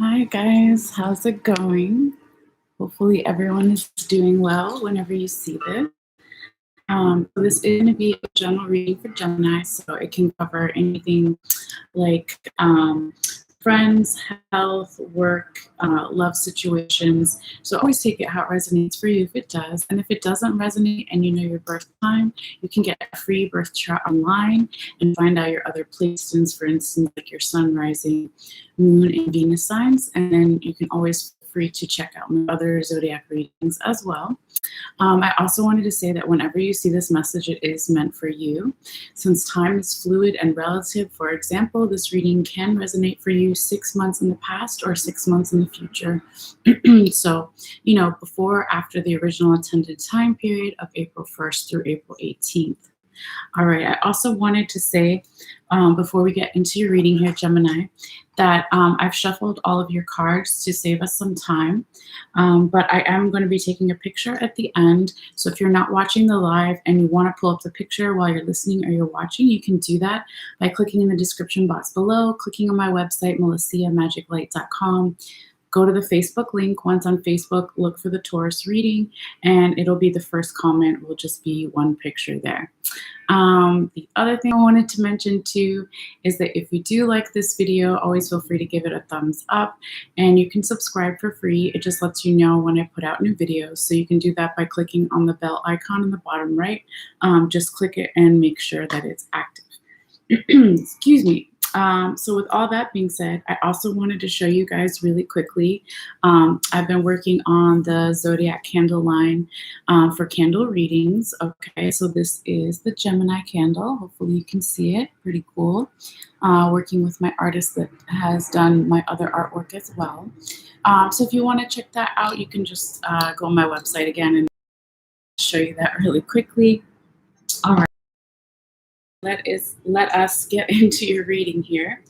Hi guys, how's it going? Hopefully everyone is doing well whenever you see this. This is going to be a general reading for Gemini, so it can cover anything like friends, health, work, love situations. So always take it how it resonates for you if it does. And if it doesn't resonate and you know your birth time, you can get a free birth chart online and find out your other placements, for instance, like your sun, rising, moon, and Venus signs. And then you can always feel free to check out my other zodiac readings as well. I also wanted to say that whenever you see this message, it is meant for you. Since time is fluid and relative, for example, this reading can resonate for you 6 months in the past or 6 months in the future. So, before or after the original intended time period of April 1st through April 18th. All right, I also wanted to say, before we get into your reading here, Gemini, that I've shuffled all of your cards to save us some time, but I am going to be taking a picture at the end. So if you're not watching the live and you want to pull up the picture while you're listening or you're watching, you can do that by clicking in the description box below, clicking on my website, MalesseaMagicLight.com. Go to the Facebook link. Once on Facebook, look for the Taurus reading, and it'll be the first comment. Will just be one picture there. The other thing I wanted to mention too is that if you do like this video, always feel free to give it a thumbs up, and you can subscribe for free. It just lets you know when I put out new videos. So you can do that by clicking on the bell icon in the bottom right. Just click it and make sure that it's active. Excuse me. So with all that being said, I also wanted to show you guys really quickly. I've been working on the Zodiac Candle line for candle readings. Okay, so this is the Gemini candle. Hopefully you can see it. Pretty cool. Working with my artist that has done my other artwork as well. So if you want to check that out, you can just go on my website again and show you that really quickly. All right. Let us get into your reading here.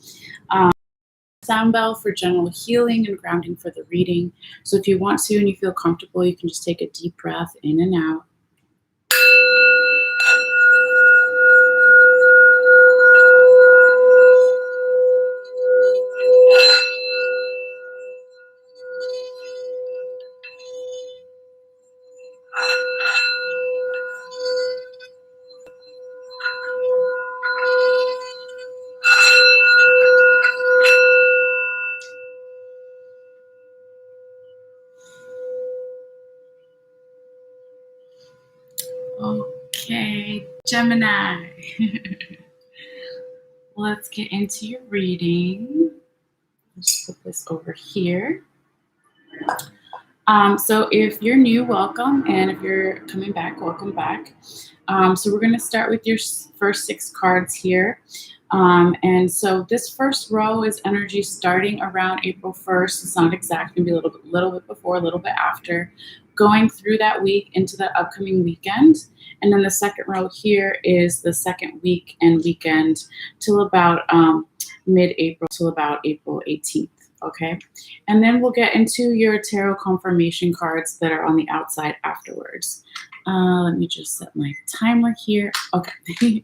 Sound bell for general healing and grounding for the reading. So if you want to and you feel comfortable, you can just take a deep breath in and out. Okay, Gemini. Let's get into your reading. Let's put this over here. So if you're new, welcome. And if you're coming back, welcome back. So we're going to start with your first 6 cards here. And so this first row is energy starting around April 1st. It's not exact, going to be a little bit before, a little bit after, going through that week into that upcoming weekend. And then the second row here is the second week and weekend till about mid-April, till about April 18th. Okay, and then we'll get into your tarot confirmation cards that are on the outside afterwards. Let me just set my timer here. Okay.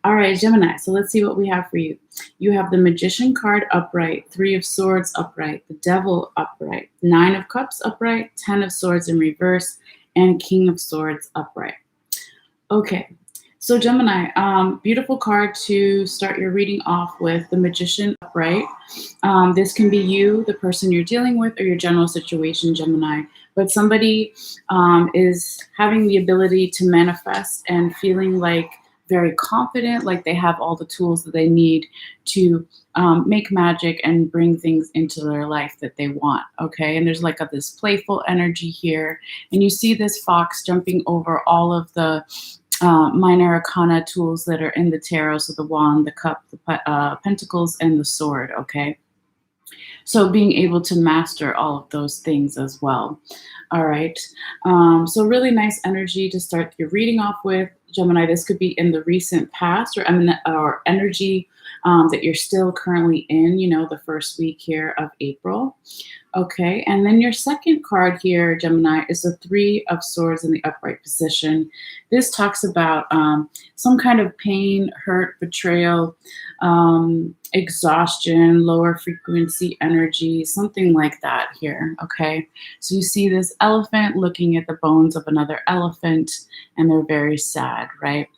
All right, Gemini, so let's see what we have for you. You have the Magician card upright, 3 of Swords upright, the Devil upright, 9 of Cups upright, 10 of Swords in reverse, and King of Swords upright. Okay, so Gemini, beautiful card to start your reading off with, the Magician upright. This can be you, the person you're dealing with, or your general situation, Gemini. But somebody is having the ability to manifest and feeling like very confident, like they have all the tools that they need to make magic and bring things into their life that they want, okay? And there's like this playful energy here. And you see this fox jumping over all of the minor arcana tools that are in the tarot, so the wand, the cup, the pentacles, and the sword, okay? So being able to master all of those things as well. All right. So really nice energy to start your reading off with, Gemini. This could be in the recent past or energy that you're still currently in, the first week here of April. Okay, and then your second card here, Gemini, is the Three of Swords in the upright position. This talks about some kind of pain, hurt, betrayal, exhaustion, lower frequency energy, something like that here. Okay, so you see this elephant looking at the bones of another elephant, and they're very sad, right?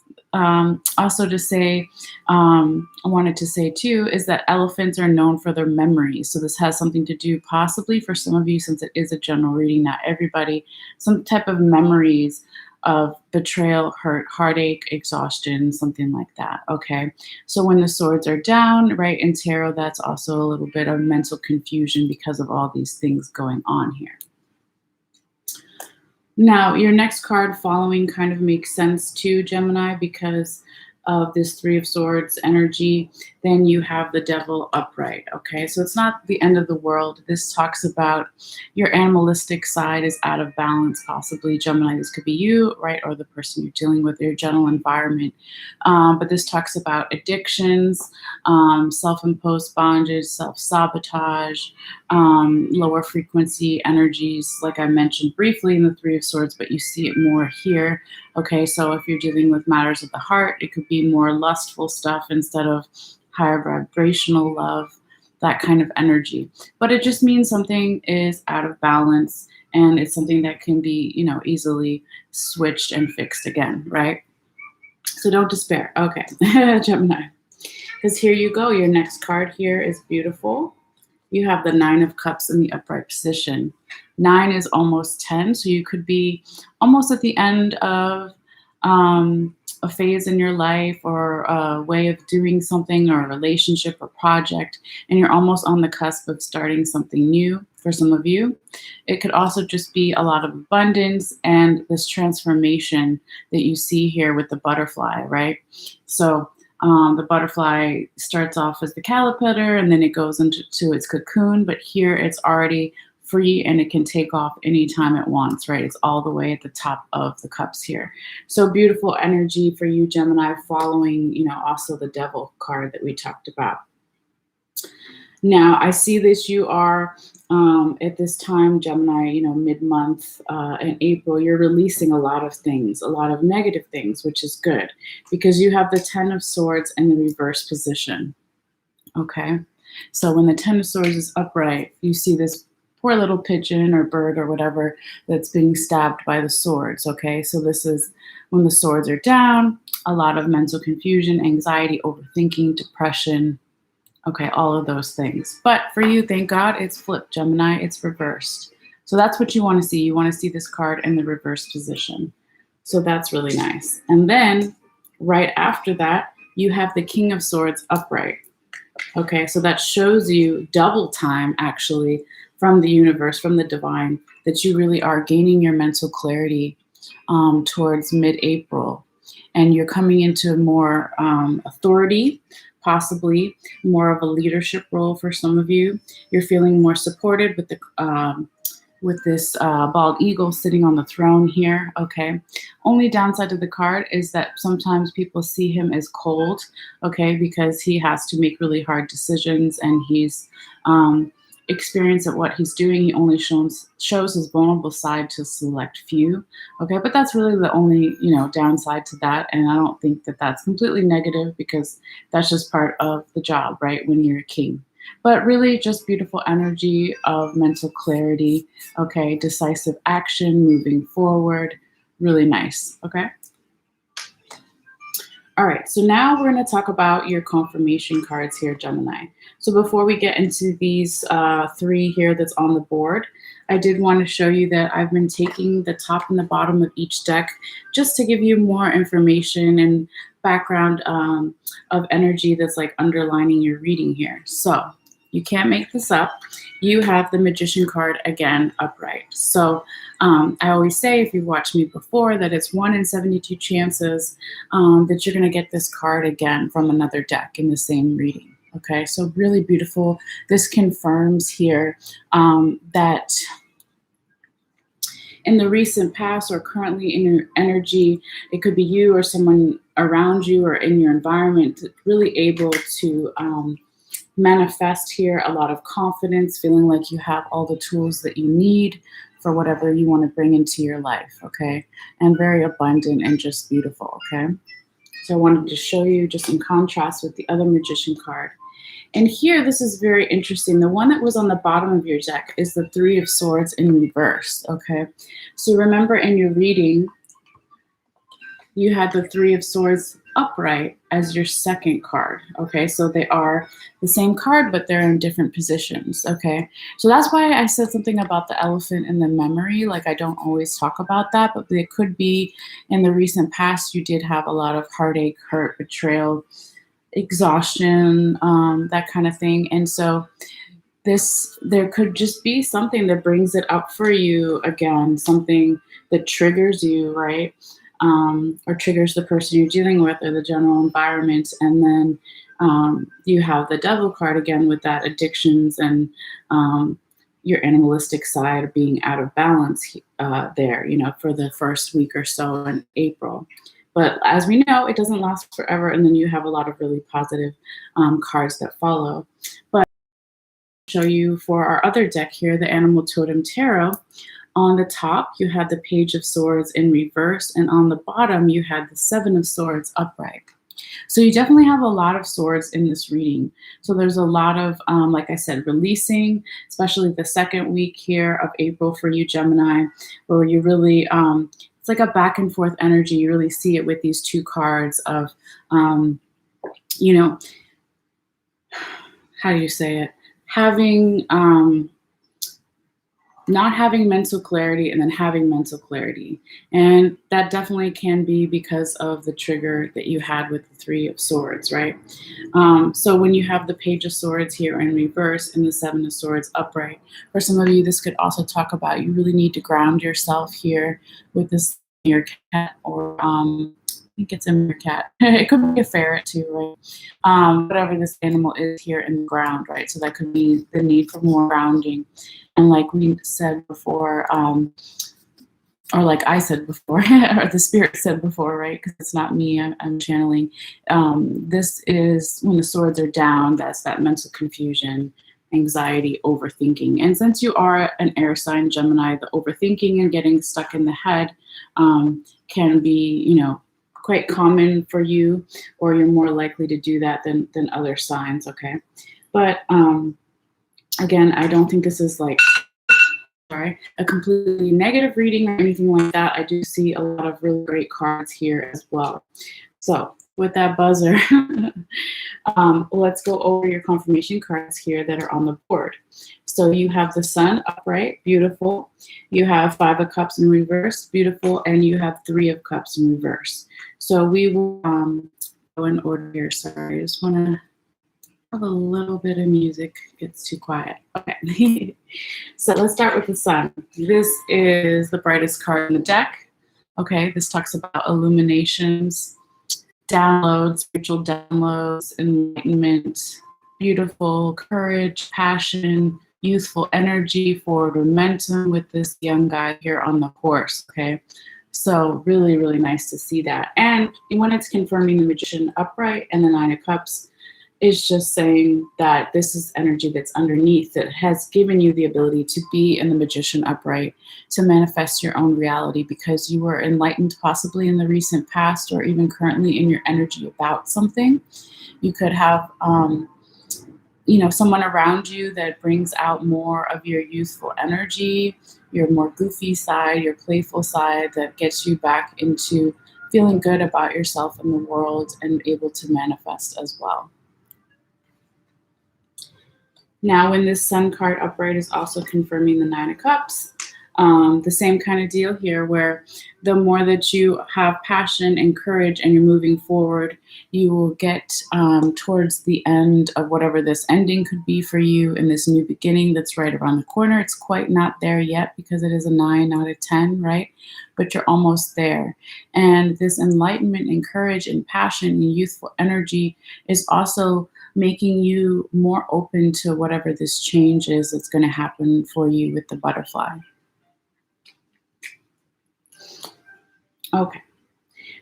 Also to say, I wanted to say too, is that elephants are known for their memories. So this has something to do possibly for some of you, since it is a general reading, not everybody, some type of memories of betrayal, hurt, heartache, exhaustion, something like that. Okay. So when the swords are down, right, in tarot, that's also a little bit of mental confusion because of all these things going on here. Now, your next card following kind of makes sense too, Gemini, because of this Three of Swords energy. Then you have the Devil upright, okay? So it's not the end of the world. This talks about your animalistic side is out of balance, possibly, Gemini. This could be you, right, or the person you're dealing with, your general environment. But this talks about addictions, self-imposed bondage, self-sabotage, lower frequency energies, like I mentioned briefly in the Three of Swords, but you see it more here. Okay, so if you're dealing with matters of the heart, it could be more lustful stuff instead of higher vibrational love, that kind of energy. But it just means something is out of balance, and it's something that can be, easily switched and fixed again, right? So don't despair. Okay, Gemini. Because here you go. Your next card here is beautiful. You have the Nine of Cups in the upright position. 9 is almost 10, so you could be almost at the end of a phase in your life, or a way of doing something, or a relationship or project, and you're almost on the cusp of starting something new for some of you. It could also just be a lot of abundance and this transformation that you see here with the butterfly, right? So the butterfly starts off as the caterpillar, and then it goes into its cocoon, but here it's already free and it can take off anytime it wants, right? It's all the way at the top of the cups here. So beautiful energy for you, Gemini, following, also the Devil card that we talked about. Now, I see that you are, at this time, Gemini, mid-month in April, you're releasing a lot of things, a lot of negative things, which is good, because you have the Ten of Swords in the reverse position, okay? So when the Ten of Swords is upright, you see this poor little pigeon or bird or whatever that's being stabbed by the swords, okay? So this is when the swords are down, a lot of mental confusion, anxiety, overthinking, depression, okay, all of those things. But for you, thank God, it's flipped, Gemini. It's reversed. So that's what you want to see. You want to see this card in the reverse position. So that's really nice. And then right after that, you have the King of Swords upright. Okay, so that shows you double time, actually, from the universe, from the divine, that you really are gaining your mental clarity towards mid-April. And you're coming into more authority, possibly more of a leadership role for some of you. You're feeling more supported with this bald eagle sitting on the throne here, okay? Only downside to the card is that sometimes people see him as cold, okay, because he has to make really hard decisions, and he's experienced at what he's doing. He only shows his vulnerable side to a select few, okay? But that's really the only, downside to that, and I don't think that that's completely negative, because that's just part of the job, right, when you're a king. But really just beautiful energy of mental clarity, okay, decisive action, moving forward, really nice, okay? All right, so now we're going to talk about your confirmation cards here, Gemini. So before we get into these three here that's on the board, I did want to show you that I've been taking the top and the bottom of each deck just to give you more information and background of energy that's like underlining your reading here. So you can't make this up. You have the Magician card again upright. So I always say, if you've watched me before, that it's 1 in 72 chances that you're going to get this card again from another deck in the same reading. Okay, so really beautiful. This confirms here that in the recent past or currently in your energy, it could be you or someone around you or in your environment, really able to manifest here a lot of confidence, feeling like you have all the tools that you need for whatever you want to bring into your life, okay? And very abundant and just beautiful, okay? So I wanted to show you just in contrast with the other Magician card. And here, this is very interesting. The one that was on the bottom of your deck is the Three of Swords in reverse, okay? So remember in your reading, you had the Three of Swords upright as your second card, okay? So they are the same card, but they're in different positions, okay? So that's why I said something about the elephant in the memory. Like, I don't always talk about that, but it could be in the recent past, you did have a lot of heartache, hurt, betrayal, exhaustion, that kind of thing. And so there could just be something that brings it up for you again, something that triggers you, right? Or triggers the person you're dealing with or the general environment. And then you have the Devil card again with that addictions and your animalistic side being out of balance there, for the first week or so in April. But as we know, it doesn't last forever. And then you have a lot of really positive cards that follow. But I'll show you for our other deck here, the Animal Totem Tarot. On the top, you had the Page of Swords in reverse, and on the bottom, you had the Seven of Swords upright. So you definitely have a lot of swords in this reading. So there's a lot of, like I said, releasing, especially the second week here of April for you, Gemini, where you really, it's like a back and forth energy. You really see it with these two cards of, how do you say it? Having, not having mental clarity and then having mental clarity. And that definitely can be because of the trigger that you had with the Three of Swords, right? So when you have the Page of Swords here in reverse and the Seven of Swords upright, for some of you, this could also talk about you really need to ground yourself here with this meerkat or I think it's a meerkat. It could be a ferret too, right? Whatever this animal is here in the ground, right? So that could be the need for more grounding. And like we said before, or like I said before, or the spirit said before, right? Because it's not me, I'm channeling. This is when the swords are down, that's that mental confusion, anxiety, overthinking. And since you are an air sign, Gemini, the overthinking and getting stuck in the head can be, quite common for you, or you're more likely to do that than other signs, okay? But again, I don't think this is like a completely negative reading or anything like that. I do see a lot of really great cards here as well. So with that buzzer, let's go over your confirmation cards here that are on the board. So you have the Sun upright, beautiful. You have Five of Cups in reverse, beautiful. And you have Three of Cups in reverse. So we will go in order here. Sorry, I just want to have a little bit of music. It gets too quiet. Okay. So let's start with the Sun. This is the brightest card in the deck. Okay, this talks about illuminations, downloads, spiritual downloads, enlightenment, beautiful courage, passion, youthful energy, forward momentum with this young guy here on the horse, okay? So really, really nice to see that. And when it's confirming the Magician upright and the Nine of Cups, it's just saying that this is energy that's underneath that has given you the ability to be in the Magician upright, to manifest your own reality because you were enlightened possibly in the recent past or even currently in your energy about something. You could have, someone around you that brings out more of your youthful energy, your more goofy side, your playful side that gets you back into feeling good about yourself and the world and able to manifest as well. Now, when this Sun card upright is also confirming the Nine of Cups, the same kind of deal here where the more that you have passion and courage and you're moving forward, you will get towards the end of whatever this ending could be for you in this new beginning that's right around the corner. It's quite not there yet because it is a 9 out of 10, right? But you're almost there. And this enlightenment and courage and passion and youthful energy is also making you more open to whatever this change is that's going to happen for you with the butterfly. Okay.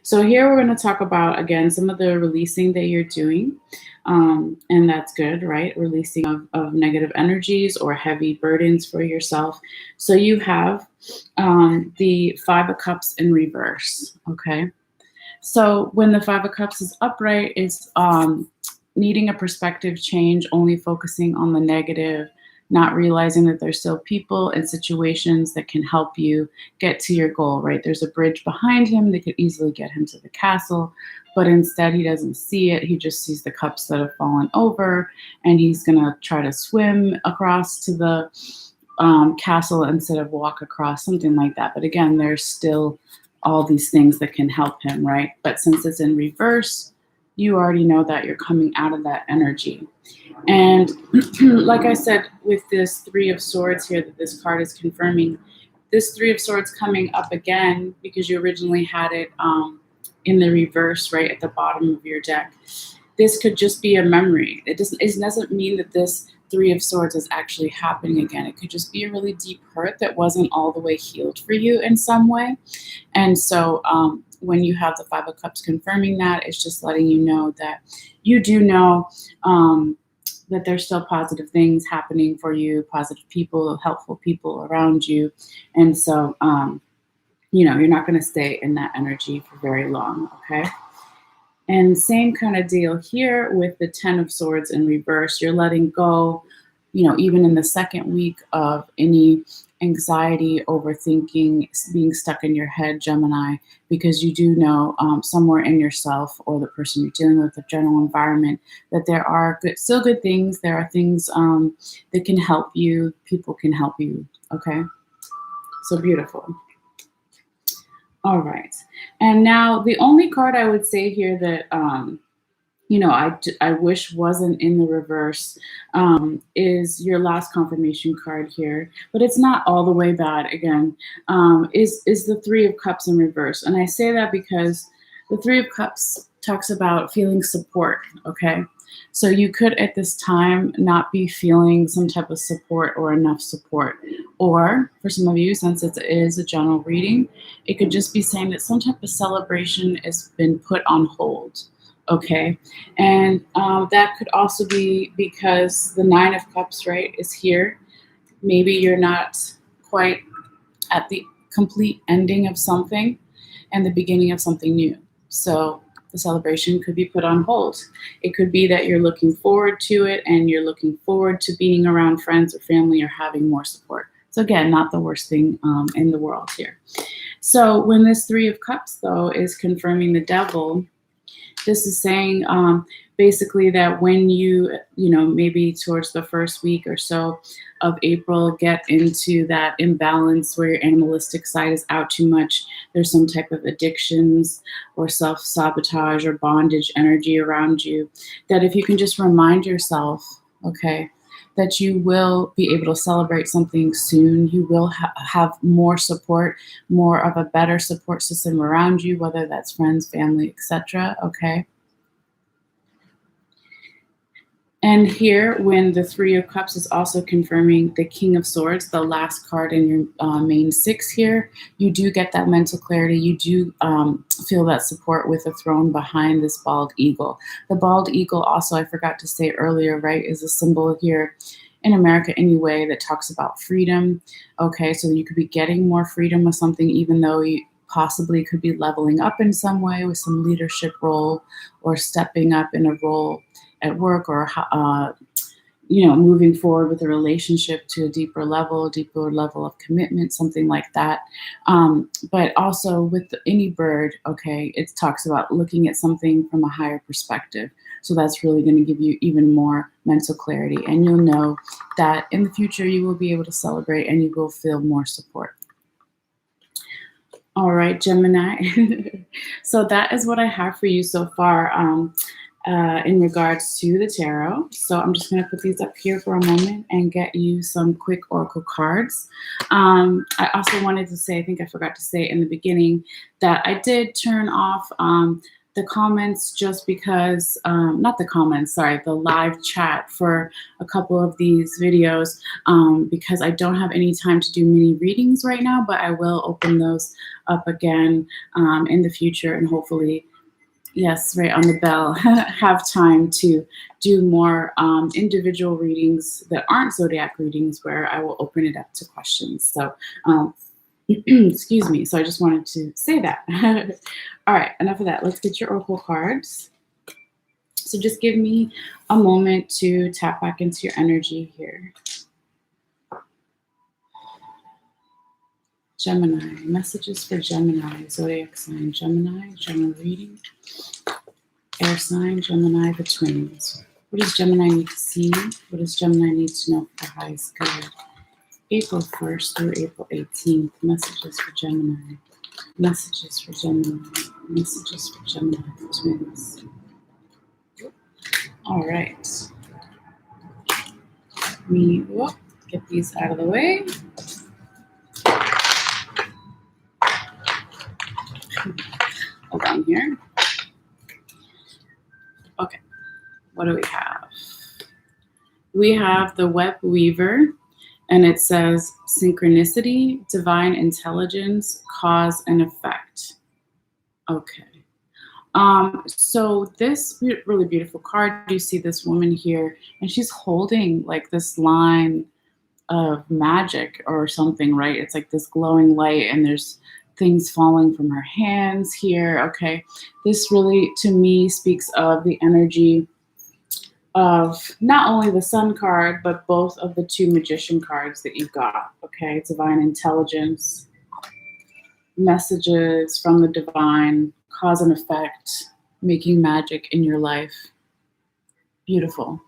So here we're going to talk about, again, some of the releasing that you're doing. And that's good, right? Releasing of negative energies or heavy burdens for yourself. So you have the Five of Cups in reverse. Okay. So when the Five of Cups is upright, it's needing a perspective change, only focusing on the negative, not realizing that there's still people and situations that can help you get to your goal, right? There's a bridge behind him that could easily get him to the castle, but instead he doesn't see it. He just sees the cups that have fallen over, and he's going to try to swim across to the castle instead of walk across, something like that. But again, there's still all these things that can help him, right? But since it's in reverse, you already know that you're coming out of that energy. And like I said, with this Three of Swords here that this card is confirming, this Three of Swords coming up again because you originally had it in the reverse, right at the bottom of your deck. This could just be a memory. It doesn't mean that this Three of Swords is actually happening again. It could just be a really deep hurt that wasn't all the way healed for you in some way. And so when you have the Five of Cups confirming that, it's just letting you know that you do know that there's still positive things happening for you, positive people, helpful people around you. And so, you're not going to stay in that energy for very long, okay? And same kind of deal here with the Ten of Swords in reverse. You're letting go, even in the second week of any anxiety, overthinking, being stuck in your head, Gemini, because you do know somewhere in yourself or the person you're dealing with, the general environment, that there are still good things. There are things that can help you. People can help you. Okay. So beautiful. All right. And now the only card I would say here that, I wish wasn't in the reverse is your last confirmation card here, but it's not all the way bad again, is the Three of Cups in reverse. And I say that because the Three of Cups talks about feeling support, okay? So you could at this time not be feeling some type of support or enough support. Or for some of you, since it is a general reading, it could just be saying that some type of celebration has been put on hold. Okay, and that could also be because the Nine of Cups, right, is here. Maybe you're not quite at the complete ending of something and the beginning of something new. So the celebration could be put on hold. It could be that you're looking forward to it and you're looking forward to being around friends or family or having more support. So again, not the worst thing in the world here. So when this Three of Cups, though, is confirming the Devil, this is saying basically that when you maybe towards the first week or so of April, get into that imbalance where your animalistic side is out too much, there's some type of addictions or self-sabotage or bondage energy around you, that if you can just remind yourself, okay, that you will be able to celebrate something soon. You will have more support, more of a better support system around you, whether that's friends, family, etc. Okay. And here, when the Three of Cups is also confirming the King of Swords, the last card in your main six here, you do get that mental clarity. You do feel that support with the throne behind this bald eagle. The bald eagle also, I forgot to say earlier, right, is a symbol here in America anyway that talks about freedom. Okay, so you could be getting more freedom with something, even though you possibly could be leveling up in some way with some leadership role or stepping up in a role at work, or moving forward with a relationship to a deeper level of commitment, something like that. But also with any bird, okay, it talks about looking at something from a higher perspective. So that's really going to give you even more mental clarity, and you'll know that in the future you will be able to celebrate and you will feel more support. All right, Gemini. So that is what I have for you so far. In regards to the tarot. So I'm just going to put these up here for a moment and get you some quick oracle cards. I also wanted to say, I think I forgot to say in the beginning, that I did turn off the comments just because, not the comments, sorry, the live chat for a couple of these videos because I don't have any time to do mini readings right now, but I will open those up again in the future and hopefully, yes, right on the bell, have time to do more individual readings that aren't zodiac readings where I will open it up to questions. So excuse me. So I just wanted to say that. All right, enough of that. Let's get your oracle cards. So just give me a moment to tap back into your energy here. Gemini, messages for Gemini, zodiac sign Gemini, general reading, air sign Gemini, the twins. What does Gemini need to see? What does Gemini need to know for the highest good? April 1st through April 18th, messages for Gemini, messages for Gemini, messages for Gemini, the twins. All right. Let me get these out of the way. Hold on here. Okay, what do we have? We have the Web Weaver, and it says synchronicity, divine intelligence, cause and effect. Okay. So this really beautiful card, you see this woman here, and she's holding like this line of magic or something, right? It's like this glowing light, and there's things falling from her hands here. Okay. This really, to me, speaks of the energy of not only the Sun card, but both of the two Magician cards that you've got. Okay. Divine intelligence, messages from the divine, cause and effect, making magic in your life. Beautiful.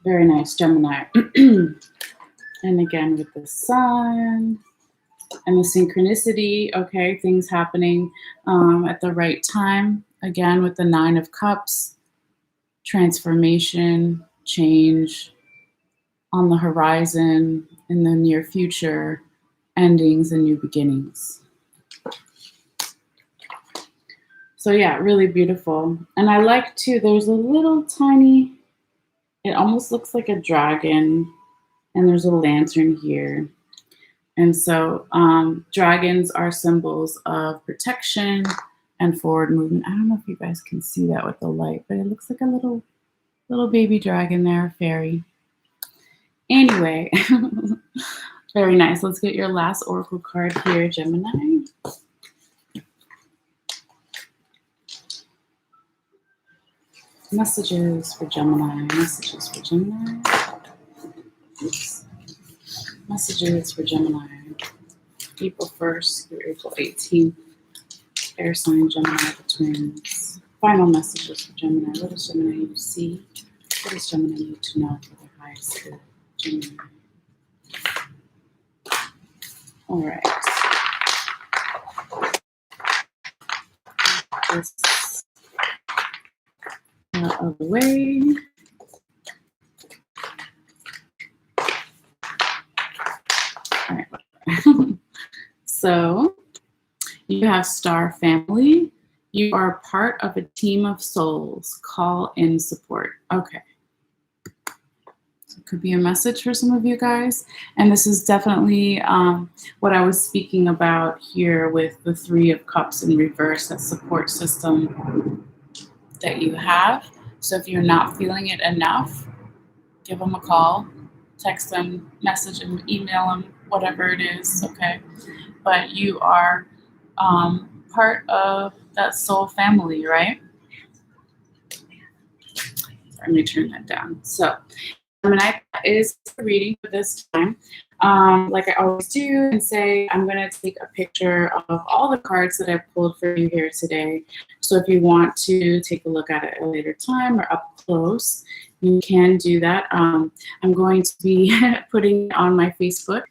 Very nice, Gemini. And again, with the Sun and the synchronicity, okay, things happening at the right time. Again, with the Nine of Cups, transformation, change on the horizon, in the near future, endings and new beginnings. So yeah, really beautiful. And I like too, there's a little tiny, it almost looks like a dragon, and there's a lantern here. And so dragons are symbols of protection and forward movement. I don't know if you guys can see that with the light, but it looks like a little baby dragon there, fairy. Anyway, very nice. Let's get your last oracle card here, Gemini. Messages for Gemini, messages for Gemini. Oops. Messages for Gemini, April 1st through April 18th. Air sign Gemini, the twins. Final messages for Gemini. What does Gemini need to see? What does Gemini need to know for the highest good? Gemini. All right. This out of the way. All right. So you have Star Family. You are part of a team of souls. Call in support. Okay. So it could be a message for some of you guys. And this is definitely what I was speaking about here with the Three of Cups in reverse, that support system that you have. So if you're not feeling it enough, give them a call, text them, message them, email them, whatever it is, okay? But you are part of that soul family, right? Let me turn that down. So Gemini is the reading for this time. Like I always do, and say I'm going to take a picture of all the cards that I pulled for you here today. So if you want to take a look at it at a later time or up close, you can do that. I'm going to be putting it on my Facebook.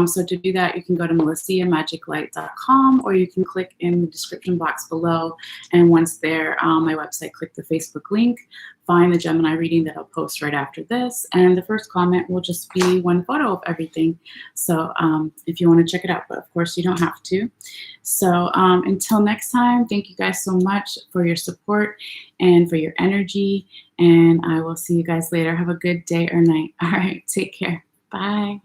So to do that, you can go to MalesseaMagicLight.com, or you can click in the description box below. And once there, on my website, click the Facebook link, find the Gemini reading that I'll post right after this. And the first comment will just be one photo of everything. So if you want to check it out, but of course you don't have to. So until next time, thank you guys so much for your support and for your energy. And I will see you guys later. Have a good day or night. All right, take care. Bye.